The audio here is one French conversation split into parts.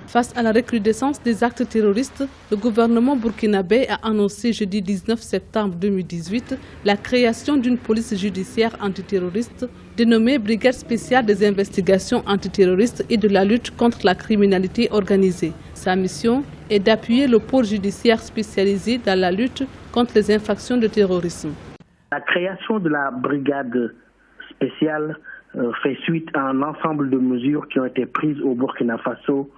Face à la recrudescence des actes terroristes, le gouvernement burkinabé a annoncé jeudi 19 septembre 2018 la création d'une police judiciaire antiterroriste dénommée Brigade spéciale des investigations antiterroristes et de la lutte contre la criminalité organisée. Sa mission est d'appuyer le pôle judiciaire spécialisé dans la lutte contre les infractions de terrorisme. La création de la brigade spéciale fait suite à un ensemble de mesures qui ont été prises au Burkina Faso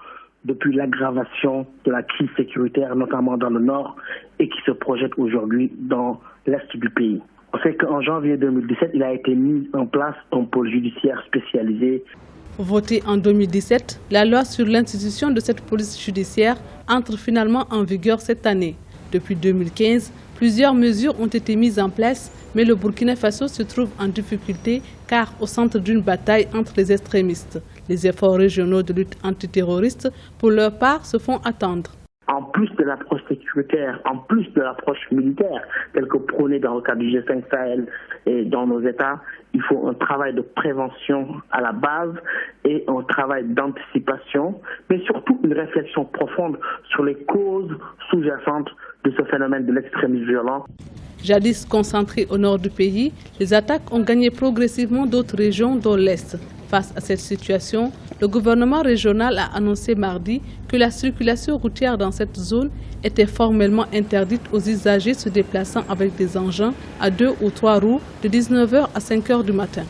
depuis l'aggravation de la crise sécuritaire, notamment dans le nord, et qui se projette aujourd'hui dans l'est du pays. On sait qu'en janvier 2017, il a été mis en place un pôle judiciaire spécialisé. Votée en 2017, la loi sur l'institution de cette police judiciaire entre finalement en vigueur cette année. Depuis 2015, plusieurs mesures ont été mises en place, mais le Burkina Faso se trouve en difficulté car au centre d'une bataille entre les extrémistes. Les efforts régionaux de lutte antiterroriste, pour leur part, se font attendre. En plus de l'approche sécuritaire, en plus de l'approche militaire, telle que prônée dans le cadre du G5 Sahel et dans nos États, il faut un travail de prévention à la base et un travail d'anticipation, mais surtout une réflexion profonde sur les causes sous-jacentes de ce phénomène de l'extrémisme violent. Jadis concentrées au nord du pays, les attaques ont gagné progressivement d'autres régions dont l'Est. Face à cette situation, le gouvernement régional a annoncé mardi que la circulation routière dans cette zone était formellement interdite aux usagers se déplaçant avec des engins à 2 ou 3 roues de 19h à 5h du matin.